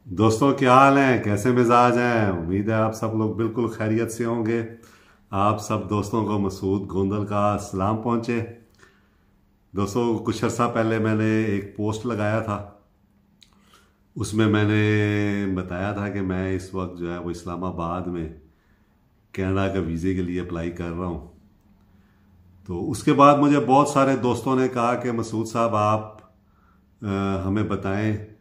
दोस्तों, क्या हाल है? कैसे मिजाज हैं? उम्मीद है आप सब लोग बिल्कुल खैरियत से होंगे। आप सब दोस्तों को मसूद गोंदल का सलाम पहुंचे। दोस्तों, कुछ अर्सा पहले मैंने एक पोस्ट लगाया था। उसमें मैंने बताया था कि मैं इस वक्त जो है वो इस्लामाबाद में कनाडा के वीज़े के लिए अप्लाई कर रहा हूँ। तो उसके बाद मुझे बहुत सारे दोस्तों ने कहा कि मसूद साहब, आप हमें बताएं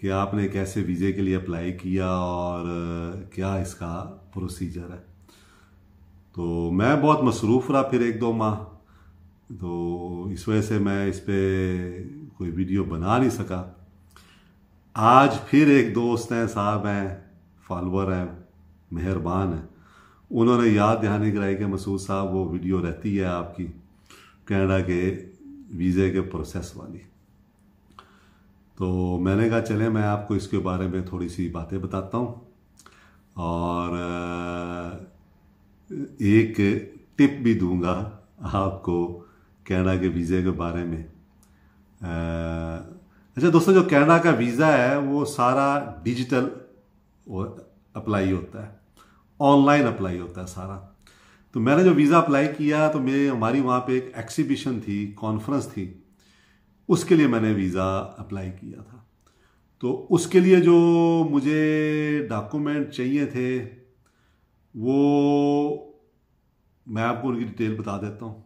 कि आपने कैसे वीज़े के लिए अप्लाई किया और क्या इसका प्रोसीजर है। तो मैं बहुत मसरूफ़ रहा फिर एक दो माह। तो इस वजह से मैं इस पे कोई वीडियो बना नहीं सका। आज फिर एक दोस्त हैं, साहब हैं, फॉलोअर हैं, मेहरबान हैं। उन्होंने याद दहानी कराई कि मसूद साहब, वो वीडियो रहती है आपकी कनाडा के वीज़े के प्रोसेस वाली। तो मैंने कहा चले मैं आपको इसके बारे में थोड़ी सी बातें बताता हूँ और एक टिप भी दूंगा आपको कनाडा के वीज़े के बारे में। अच्छा दोस्तों, जो कनाडा का वीज़ा है वो सारा डिजिटल अप्लाई होता है, ऑनलाइन अप्लाई होता है सारा। तो मैंने जो वीज़ा अप्लाई किया तो मेरे हमारी वहाँ पे एक एक्सिबिशन थी, कॉन्फ्रेंस थी, उसके लिए मैंने वीज़ा अप्लाई किया था। तो उसके लिए जो मुझे डॉक्यूमेंट चाहिए थे वो मैं आपको उनकी डिटेल बता देता हूँ।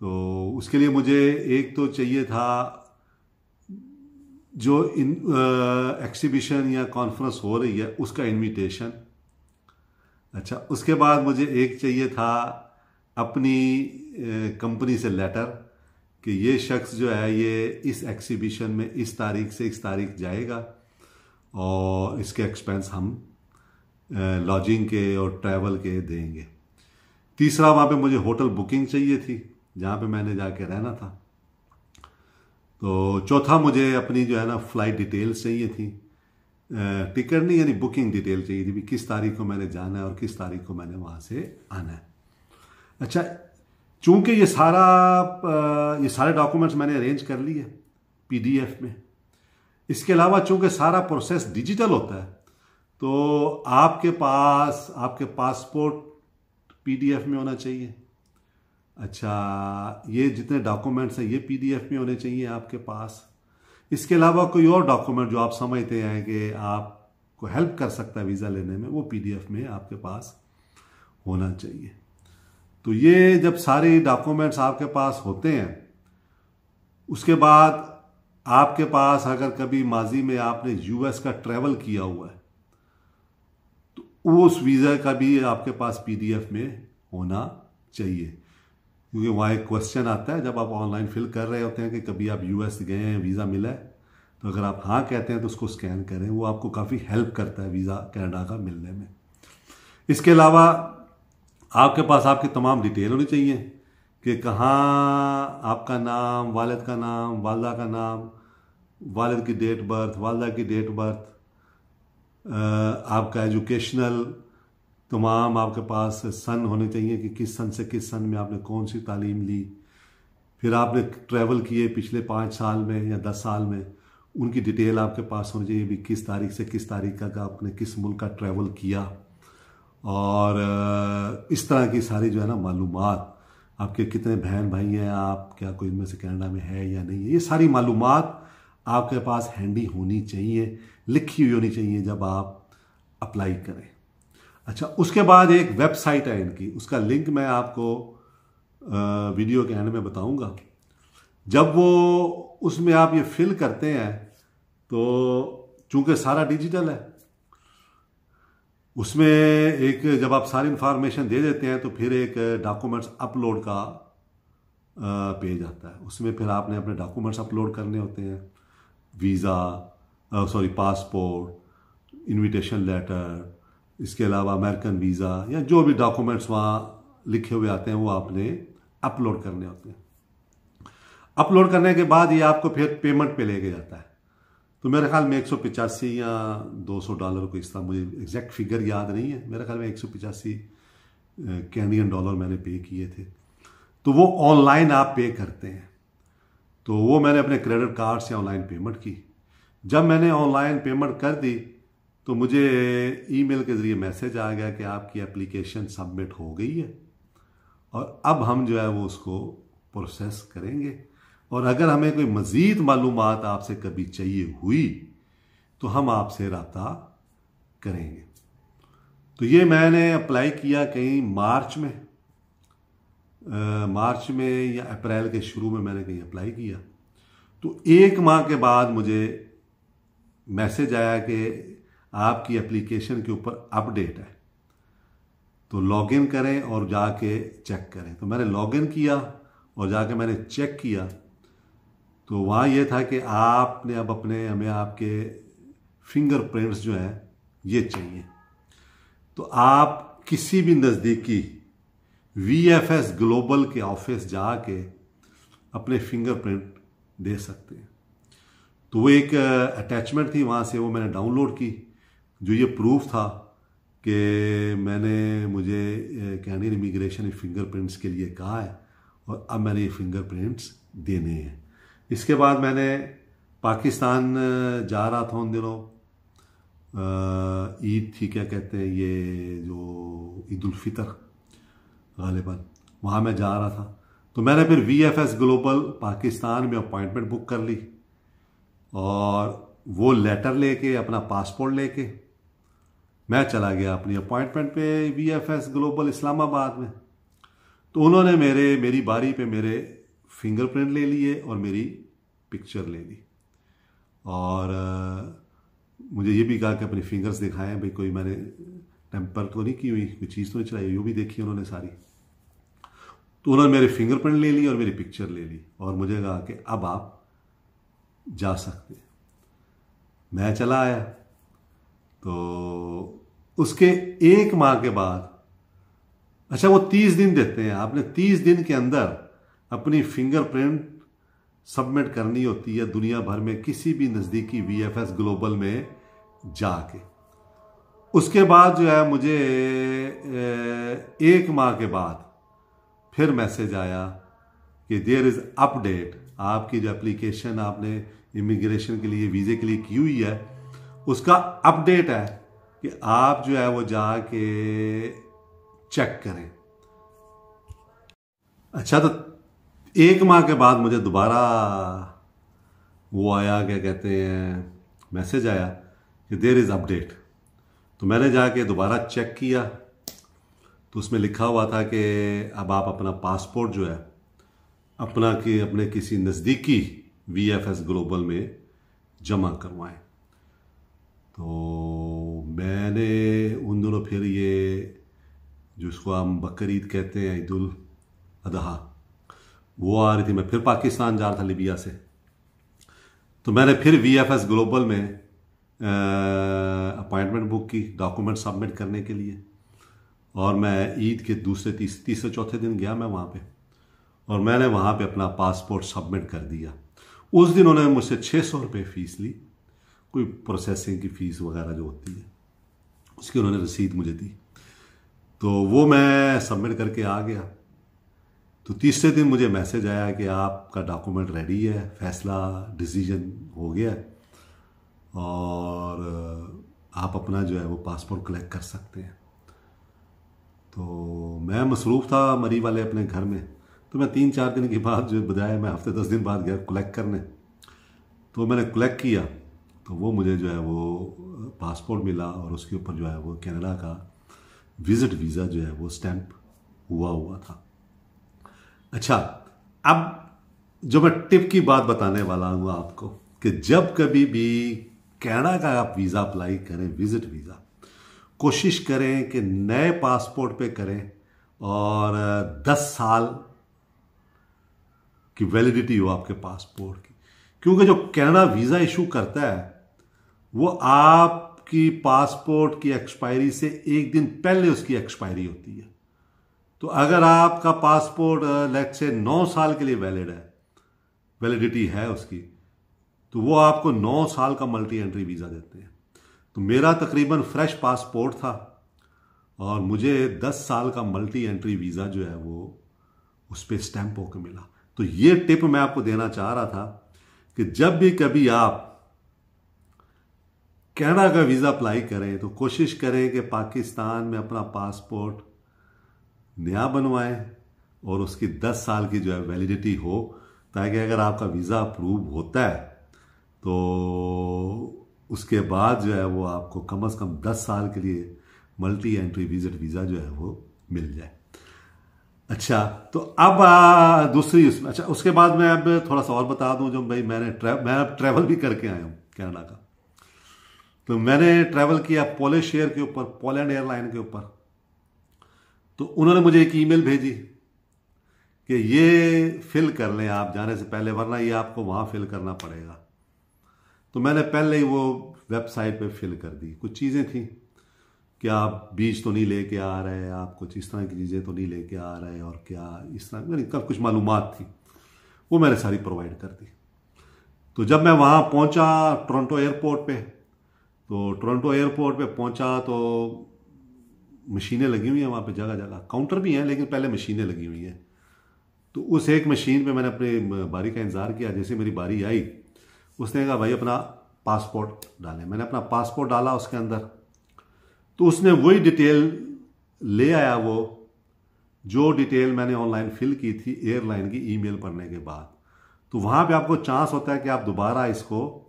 तो उसके लिए मुझे एक तो चाहिए था जो इन एक्सिबिशन या कॉन्फ्रेंस हो रही है उसका इनविटेशन। अच्छा, उसके बाद मुझे एक चाहिए था अपनी कंपनी से लेटर कि ये शख्स जो है ये इस एक्सिबिशन में इस तारीख से इस तारीख जाएगा और इसके एक्सपेंस हम लॉजिंग के और ट्रैवल के देंगे। तीसरा, वहाँ पे मुझे होटल बुकिंग चाहिए थी जहाँ पे मैंने जाके रहना था। तो चौथा, मुझे अपनी जो है ना फ्लाइट डिटेल्स चाहिए थी, टिकट नहीं यानी बुकिंग डिटेल चाहिए थी भी किस तारीख को मैंने जाना है और किस तारीख को मैंने वहाँ से आना है। अच्छा, चूंकि ये सारे डॉक्यूमेंट्स मैंने अरेंज कर लिए पीडीएफ में। इसके अलावा चूंकि सारा प्रोसेस डिजिटल होता है तो आपके पासपोर्ट पीडीएफ में होना चाहिए। अच्छा, ये जितने डॉक्यूमेंट्स हैं ये पीडीएफ में होने चाहिए आपके पास। इसके अलावा कोई और डॉक्यूमेंट जो आप समझते हैं कि आपको हेल्प कर सकता है वीज़ा लेने में, वो पीडीएफ में आपके पास होना चाहिए। तो ये जब सारे डॉक्यूमेंट्स आपके पास होते हैं, उसके बाद आपके पास अगर कभी माजी में आपने यूएस का ट्रैवल किया हुआ है तो उस वीज़ा का भी आपके पास पीडीएफ में होना चाहिए। क्योंकि वहाँ एक क्वेश्चन आता है जब आप ऑनलाइन फिल कर रहे होते हैं कि कभी आप यूएस गए हैं, वीज़ा मिला है, तो अगर आप हाँ कहते हैं तो उसको स्कैन करें, वो आपको काफ़ी हेल्प करता है वीज़ा कनाडा का मिलने में। इसके अलावा आपके पास आपकी तमाम डिटेल होनी चाहिए कि कहाँ आपका नाम, वालिद का नाम, वालदा का नाम, वालिद की डेट बर्थ, वालदा की डेट बर्थ, आपका एजुकेशनल तमाम आपके पास सन होने चाहिए कि किस सन से किस सन में आपने कौन सी तालीम ली। फिर आपने ट्रैवल किए पिछले 5 साल में या 10 साल में, उनकी डिटेल आपके पास होनी चाहिए भी किस तारीख से किस तारीख तक आपने किस मुल्क का ट्रैवल किया। और इस तरह की सारी जो है ना मालूमात, आपके कितने बहन भाई हैं, आप क्या कोई इनमें से कनाडा में है या नहीं है, ये सारी मालूमात आपके पास हैंडी होनी चाहिए, लिखी हुई होनी चाहिए जब आप अप्लाई करें। अच्छा, उसके बाद एक वेबसाइट है इनकी, उसका लिंक मैं आपको वीडियो के एंड में बताऊंगा। जब वो उसमें आप ये फिल करते हैं तो चूंकि सारा डिजिटल है, उसमें एक जब आप सारी इंफॉर्मेशन दे देते हैं तो फिर एक डॉक्यूमेंट्स अपलोड का पेज आता है। उसमें फिर आपने अपने डॉक्यूमेंट्स अपलोड करने होते हैं, पासपोर्ट, इनविटेशन लेटर, इसके अलावा अमेरिकन वीज़ा या जो भी डॉक्यूमेंट्स वहाँ लिखे हुए आते हैं वो आपने अपलोड करने होते हैं। अपलोड करने के बाद ये आपको फिर पेमेंट पे लेके जाता है। तो मेरे ख्याल में 185 या $200 को, इस तरह मुझे एग्जैक्ट फिगर याद नहीं है, मेरे ख्याल में 185 कैनेडियन डॉलर मैंने पे किए थे। तो वो ऑनलाइन आप पे करते हैं। तो वो मैंने अपने क्रेडिट कार्ड से ऑनलाइन पेमेंट की। जब मैंने ऑनलाइन पेमेंट कर दी तो मुझे ईमेल के ज़रिए मैसेज आ गया कि आपकी एप्लीकेशन सबमिट हो गई है और अब हम जो है वो उसको प्रोसेस करेंगे, और अगर हमें कोई मज़ीद मालूमात आपसे कभी चाहिए हुई तो हम आपसे रब्ता करेंगे। तो ये मैंने अप्लाई किया कहीं मार्च में या अप्रैल के शुरू में मैंने कहीं अप्लाई किया। तो 1 माह के बाद मुझे मैसेज आया कि आपकी एप्लीकेशन के ऊपर अपडेट है, तो लॉगिन करें और जाके चेक करें। तो मैंने लॉगिन किया और जाके मैंने चेक किया तो वहाँ ये था कि आपने अब हमें आपके फिंगरप्रिंट्स जो हैं ये चाहिए। तो आप किसी भी नज़दीकी VFS ग्लोबल के ऑफिस जाके अपने फिंगरप्रिंट दे सकते हैं। तो वो एक अटैचमेंट थी, वहाँ से वो मैंने डाउनलोड की, जो ये प्रूफ था कि मुझे कैनेडियन इमिग्रेशन फिंगरप्रिंट्स के लिए कहा है और अब मैंने ये फिंगरप्रिंट्स देने हैं। इसके बाद मैंने पाकिस्तान जा रहा था उन दिनों, ईद थी, क्या कहते हैं ये जो ईद उल फितर गालिबन, वहाँ मैं जा रहा था। तो मैंने फिर VFS ग्लोबल पाकिस्तान में अपॉइंटमेंट बुक कर ली और वो लेटर लेके अपना पासपोर्ट लेके मैं चला गया अपनी अपॉइंटमेंट पे VFS ग्लोबल इस्लामाबाद में। तो उन्होंने मेरी बारी पे मेरे फिंगरप्रिंट ले लिए और मेरी पिक्चर ले ली और मुझे ये भी कहा कि अपनी फिंगर्स दिखाएं भाई, कोई मैंने टेम्पर तो नहीं की हुई, कोई चीज़ तो नहीं चलाई, वो भी देखी उन्होंने सारी। तो उन्होंने मेरे फिंगरप्रिंट ले ली और मेरी पिक्चर ले ली और मुझे कहा कि अब आप जा सकते हैं। मैं चला आया। तो उसके 1 माह के बाद, अच्छा वो 30 दिन देते हैं, आपने 30 दिन के अंदर अपनी फिंगरप्रिंट सबमिट करनी होती है दुनिया भर में किसी भी नज़दीकी VFS ग्लोबल में जाके। उसके बाद जो है मुझे 1 माह के बाद फिर मैसेज आया कि देयर इज़ अपडेट, आपकी जो एप्लीकेशन आपने इमिग्रेशन के लिए वीज़े के लिए की हुई है उसका अपडेट है कि आप जो है वो जाके चेक करें। अच्छा, तो 1 माह के बाद मुझे दोबारा वो आया, क्या कहते हैं, मैसेज आया कि देयर इज़ अपडेट। तो मैंने जाके दोबारा चेक किया तो उसमें लिखा हुआ था कि अब आप अपना पासपोर्ट जो है अपने किसी नज़दीकी VFS ग्लोबल में जमा करवाएं। तो मैंने उन दिनों फिर ये जिसको हम बकरीद कहते हैं, ईद उल अदहा, वो आ रही थी। मैं फिर पाकिस्तान जा रहा था लीबिया से। तो मैंने फिर VFS ग्लोबल में अपॉइंटमेंट बुक की डॉक्यूमेंट सबमिट करने के लिए और मैं ईद के दूसरे तीसरे चौथे दिन गया मैं वहाँ पे और मैंने वहाँ पे अपना पासपोर्ट सबमिट कर दिया। उस दिन उन्होंने मुझसे 600 रुपये फ़ीस ली, कोई प्रोसेसिंग की फ़ीस वगैरह जो होती है उसकी उन्होंने रसीद मुझे दी। तो वो मैं सबमिट करके आ गया। तो तीसरे दिन मुझे मैसेज आया कि आपका डॉक्यूमेंट रेडी है, फैसला डिसीजन हो गया और आप अपना जो है वो पासपोर्ट कलेक्ट कर सकते हैं। तो मैं मसरूफ़ था मरी वाले अपने घर में, तो मैं 3-4 दिन के बाद जो बजाय मैं हफ्ते 10 दिन बाद गया कलेक्ट करने। तो मैंने कलेक्ट किया तो वो मुझे जो है वो पासपोर्ट मिला और उसके ऊपर जो है वो कनाडा का विज़िट वीज़ा जो है वो स्टैंप हुआ था। अच्छा, अब जो मैं टिप की बात बताने वाला हूँ आपको कि जब कभी भी कनाडा का आप वीज़ा अप्लाई करें, विज़िट वीज़ा, कोशिश करें कि नए पासपोर्ट पे करें और 10 साल की वैलिडिटी हो आपके पासपोर्ट की, क्योंकि जो कनाडा वीज़ा इशू करता है वो आपकी पासपोर्ट की एक्सपायरी से 1 दिन पहले उसकी एक्सपायरी होती है। तो अगर आपका पासपोर्ट लेट्स से 9 साल के लिए वैलिडिटी है उसकी, तो वो आपको 9 साल का मल्टी एंट्री वीज़ा देते हैं। तो मेरा तकरीबन फ्रेश पासपोर्ट था और मुझे 10 साल का मल्टी एंट्री वीज़ा जो है वो उस पर स्टैंप होकर मिला। तो ये टिप मैं आपको देना चाह रहा था कि जब भी कभी आप कनाडा का वीज़ा अप्लाई करें तो कोशिश करें कि पाकिस्तान में अपना पासपोर्ट नया बनवाएं और उसकी 10 साल की जो है वैलिडिटी हो, ताकि अगर आपका वीज़ा अप्रूव होता है तो उसके बाद जो है वो आपको कम से कम 10 साल के लिए मल्टी एंट्री विजिट वीज़ा जो है वो मिल जाए। अच्छा, तो अब दूसरी अच्छा, उसके बाद मैं अब थोड़ा सा और बता दूं, जो भाई मैं अब ट्रैवल भी करके आया हूँ कनाडा का। तो मैंने ट्रैवल किया पोलिश एयर के ऊपर, पोलैंड एयरलाइन के ऊपर। तो उन्होंने मुझे एक ईमेल भेजी कि ये फिल कर लें आप जाने से पहले, वरना ये आपको वहाँ फिल करना पड़ेगा। तो मैंने पहले ही वो वेबसाइट पे फिल कर दी। कुछ चीज़ें थी कि आप बीज तो नहीं लेके आ रहे, आप कुछ इस तरह की चीज़ें तो नहीं लेके आ रहे, और क्या इस तरह यानी कुछ मालूमात थी, वो मैंने सारी प्रोवाइड कर दी। तो जब मैं वहाँ पहुँचा टोरंटो एयरपोर्ट पे, तो टोरंटो एयरपोर्ट पे पहुँचा तो मशीनें लगी हुई हैं वहाँ पे, जगह जगह काउंटर भी हैं, लेकिन पहले मशीनें लगी हुई हैं। तो उस एक मशीन पे मैंने अपने बारी का इंतज़ार किया। जैसे मेरी बारी आई, उसने कहा भाई अपना पासपोर्ट डालें। मैंने अपना पासपोर्ट डाला उसके अंदर, तो उसने वही डिटेल ले आया, वो जो डिटेल मैंने ऑनलाइन फिल की थी एयरलाइन की ईमेल पढ़ने के बाद। तो वहाँ पे आपको चांस होता है कि आप दोबारा इसको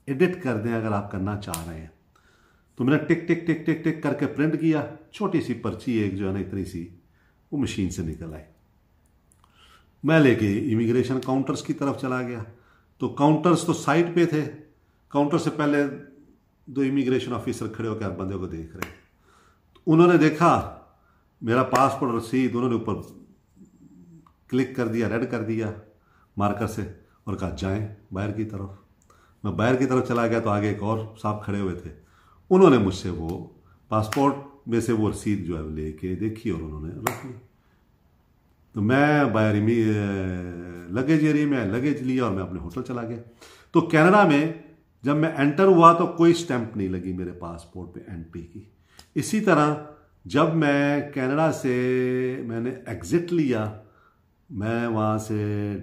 एडिट कर दें अगर आप करना चाह रहे हैं। तो मैंने टिक टिक टिक टिक टिक करके प्रिंट किया, छोटी सी पर्ची एक जो है ना इतनी सी, वो मशीन से निकल आई। मैं लेके इमिग्रेशन काउंटर्स की तरफ चला गया। तो काउंटर्स तो साइड पे थे, काउंटर से पहले 2 इमिग्रेशन ऑफिसर खड़े होकर बंदे को देख रहे। तो उन्होंने देखा मेरा पासपोर्ट रसीद, उन्होंने ऊपर क्लिक कर दिया, रेड कर दिया मार्कर से, और कहा जाएं बाहर की तरफ। मैं बाहर की तरफ चला गया तो आगे एक और साहब खड़े हुए थे, उन्होंने मुझसे वो पासपोर्ट में से वो रसीद जो है लेके देखी और उन्होंने रख ली। तो मैं बाहर लगेज एरिया में लगेज लिया और मैं अपने होटल चला गया। तो कनाडा में जब मैं एंटर हुआ तो कोई स्टैंप नहीं लगी मेरे पासपोर्ट पे एनपी की। इसी तरह जब मैं कनाडा से मैंने एग्जिट लिया, मैं वहाँ से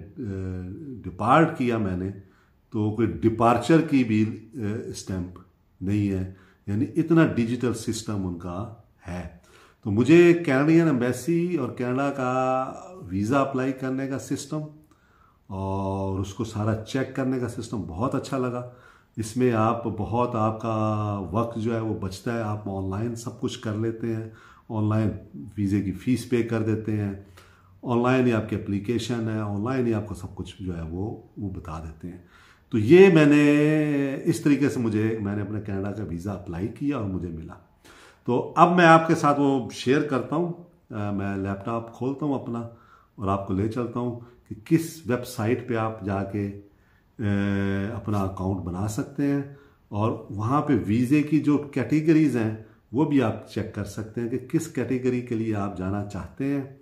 डिपार्ट किया मैंने, तो कोई डिपार्चर की भी स्टैंप नहीं है, यानी इतना डिजिटल सिस्टम उनका है। तो मुझे कैनेडियन एम्बेसी और कनाडा का वीज़ा अप्लाई करने का सिस्टम और उसको सारा चेक करने का सिस्टम बहुत अच्छा लगा। इसमें आप बहुत आपका वक्त जो है वो बचता है, आप ऑनलाइन सब कुछ कर लेते हैं, ऑनलाइन वीज़े की फ़ीस पे कर देते हैं, ऑनलाइन ही आपकी एप्लीकेशन है, ऑनलाइन ही आपको सब कुछ जो है वो बता देते हैं। तो ये मैंने इस तरीके से मैंने अपने कनाडा का वीज़ा अप्लाई किया और मुझे मिला। तो अब मैं आपके साथ वो शेयर करता हूँ। मैं लैपटॉप खोलता हूँ अपना और आपको ले चलता हूँ कि किस वेबसाइट पे आप जाके अपना अकाउंट बना सकते हैं, और वहाँ पे वीज़े की जो कैटेगरीज़ हैं वो भी आप चेक कर सकते हैं कि किस कैटेगरी के लिए आप जाना चाहते हैं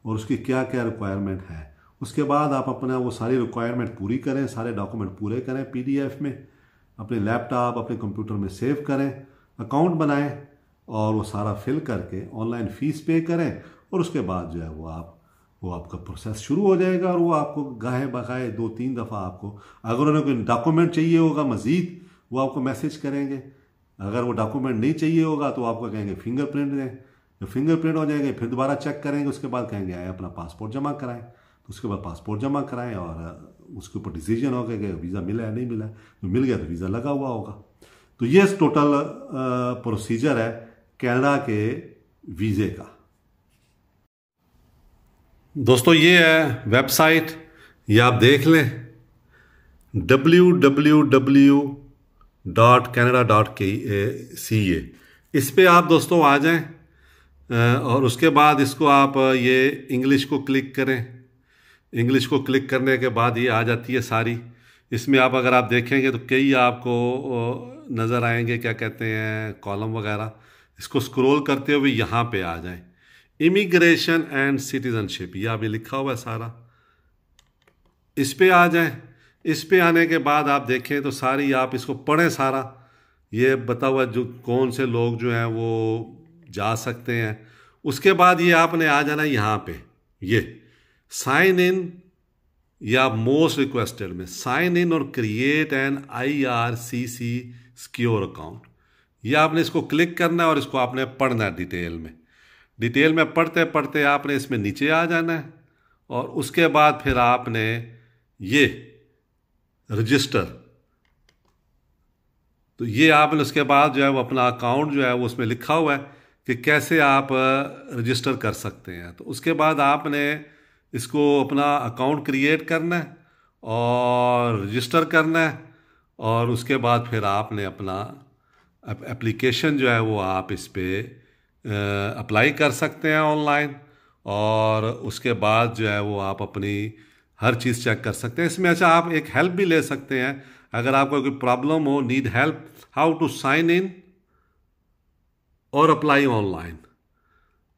और उसकी क्या क्या रिक्वायरमेंट है। उसके बाद आप अपना वो सारी रिक्वायरमेंट पूरी करें, सारे डॉक्यूमेंट पूरे करें, पीडीएफ में अपने लैपटॉप अपने कंप्यूटर में सेव करें, अकाउंट बनाएं और वो सारा फिल करके ऑनलाइन फ़ीस पे करें, और उसके बाद जो है वो आपका प्रोसेस शुरू हो जाएगा। और वो आपको गाहे बगाए 2-3 दफ़ा आपको, अगर उन्हें कोई डॉक्यूमेंट चाहिए होगा मज़ीद, वो आपको मैसेज करेंगे। अगर वो डॉक्यूमेंट नहीं चाहिए होगा तो आपको कहेंगे फिंगरप्रिंट दें। जब फिंगरप्रिंट हो जाएंगे फिर दोबारा चेक करेंगे, उसके बाद कहेंगे आए अपना पासपोर्ट जमा कराएं। तो उसके बाद पासपोर्ट जमा कराएं और उसके ऊपर डिसीजन होगा कि वीज़ा मिला है नहीं मिला है। तो मिल गया तो वीज़ा लगा हुआ होगा। तो ये टोटल प्रोसीजर है कनाडा के वीज़े का। दोस्तों ये है वेबसाइट, ये आप देख लें www.canada.ca। इस पे आप दोस्तों आ जाएं और उसके बाद इसको आप ये इंग्लिश को क्लिक करें। इंग्लिश को क्लिक करने के बाद ये आ जाती है सारी। इसमें अगर आप देखेंगे तो कई आपको नज़र आएंगे, क्या कहते हैं, कॉलम वगैरह। इसको स्क्रॉल करते हुए यहाँ पे आ जाएं, इमिग्रेशन एंड सिटीजनशिप, ये अभी लिखा हुआ है सारा। इस पे आ जाएं। इस पे आने के बाद आप देखें तो सारी आप इसको पढ़ें सारा। ये बता हुआ जो कौन से लोग जो हैं वो जा सकते हैं। उसके बाद ये आपने आ जाना यहाँ पे, ये साइन इन या मोस्ट रिक्वेस्टेड में साइन इन और create an IRCC secure account. ये आपने इसको क्लिक करना है और इसको आपने पढ़ना है डिटेल में पढ़ते पढ़ते आपने इसमें नीचे आ जाना है और उसके बाद फिर आपने ये रजिस्टर, तो ये आपने उसके बाद जो है वो अपना अकाउंट जो है वो उसमें लिखा हुआ है कि कैसे आप रजिस्टर कर सकते हैं। तो उसके बाद आपने इसको अपना अकाउंट क्रिएट करना है और रजिस्टर करना है और उसके बाद फिर आपने अपना एप्लीकेशन जो है वो आप इस पर अप्लाई कर सकते हैं ऑनलाइन और उसके बाद जो है वो आप अपनी हर चीज़ चेक कर सकते हैं इसमें। अच्छा, आप एक हेल्प भी ले सकते हैं अगर आपको कोई प्रॉब्लम हो, need help how to sign in और अप्लाई ऑनलाइन,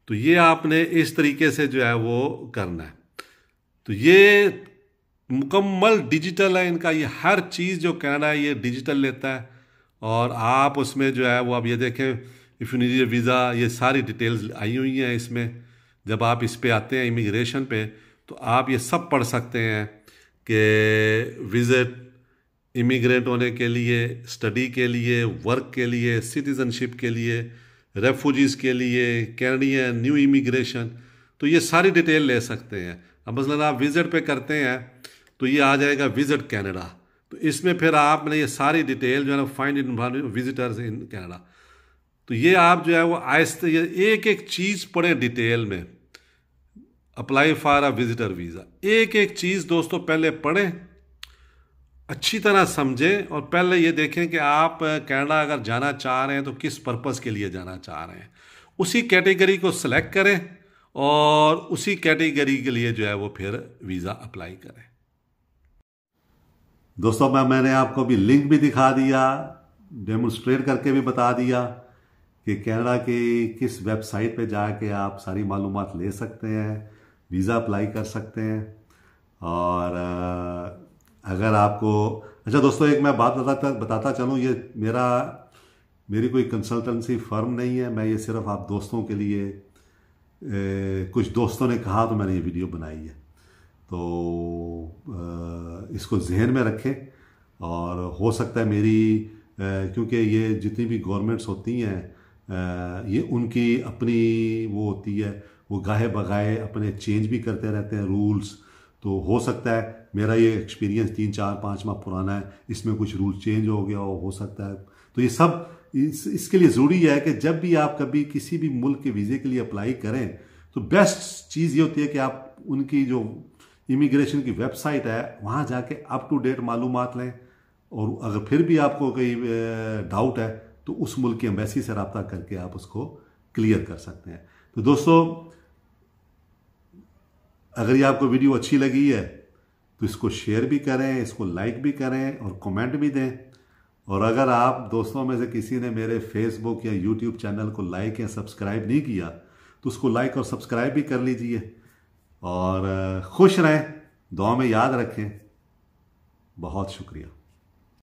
तो ये आपने इस तरीके से जो है वो करना है। तो ये मुकम्मल डिजिटल है इनका, ये हर चीज़ जो कहना है ये डिजिटल लेता है और आप उसमें जो है वो अब ये देखें इफ़ यू नीड वीज़ा, ये सारी डिटेल्स आई हुई हैं इसमें। जब आप इस पे आते हैं इमिग्रेशन पे तो आप ये सब पढ़ सकते हैं कि विज़िट इमिग्रेंट होने के लिए, स्टडी के लिए, वर्क के लिए, सिटीज़नशिप के लिए, रेफ्यूजीज़ के लिए, कैनेडियन न्यू इमिग्रेशन, तो ये सारी डिटेल ले सकते हैं। अब मसलन आप विज़िट पे करते हैं तो ये आ जाएगा विज़िट कनाडा, तो इसमें फिर आपने ये सारी डिटेल जो है ना find in visitors in Canada, तो ये आप जो है वो आहिस्ते एक एक चीज़ पढ़ें डिटेल में। Apply for a visitor visa, एक एक चीज़ दोस्तों पहले पढ़ें, अच्छी तरह समझें और पहले ये देखें कि आप कनाडा अगर जाना चाह रहे हैं तो किस पर्पज़ के लिए जाना चाह रहे हैं, उसी कैटेगरी को सिलेक्ट करें और उसी कैटेगरी के लिए जो है वो फिर वीज़ा अप्लाई करें। दोस्तों मैंने आपको भी लिंक भी दिखा दिया, डेमोन्स्ट्रेट करके भी बता दिया कि कनाडा की किस वेबसाइट पे जाके आप सारी मालूमात ले सकते हैं, वीज़ा अप्लाई कर सकते हैं। और अगर आपको, अच्छा दोस्तों एक मैं बात बताता चलूँ, ये मेरी कोई कंसल्टेंसी फर्म नहीं है, मैं ये सिर्फ आप दोस्तों के लिए कुछ दोस्तों ने कहा तो मैंने ये वीडियो बनाई है, तो इसको जहन में रखें। और हो सकता है मेरी क्योंकि ये जितनी भी गवर्नमेंट्स होती हैं ये उनकी अपनी वो होती है, वो गाहे बगाए अपने चेंज भी करते रहते हैं रूल्स, तो हो सकता है मेरा ये एक्सपीरियंस 3-4-5 माह पुराना है, इसमें कुछ रूल चेंज हो गया हो सकता है। तो ये सब इसके लिए ज़रूरी है कि जब भी आप कभी किसी भी मुल्क के वीज़े के लिए अप्लाई करें तो बेस्ट चीज़ ये होती है कि आप उनकी जो इमिग्रेशन की वेबसाइट है वहाँ जाके अप टू डेट मालूमात लें, और अगर फिर भी आपको कोई डाउट है तो उस मुल्क की एम्बेसी से रब्ता करके आप उसको क्लियर कर सकते हैं। तो दोस्तों अगर ये आपको वीडियो अच्छी लगी है तो इसको शेयर भी करें, इसको लाइक भी करें और कमेंट भी दें। और अगर आप दोस्तों में से किसी ने मेरे फेसबुक या यूट्यूब चैनल को लाइक या सब्सक्राइब नहीं किया तो उसको लाइक और सब्सक्राइब भी कर लीजिए। और खुश रहें, दुआ में याद रखें। बहुत शुक्रिया।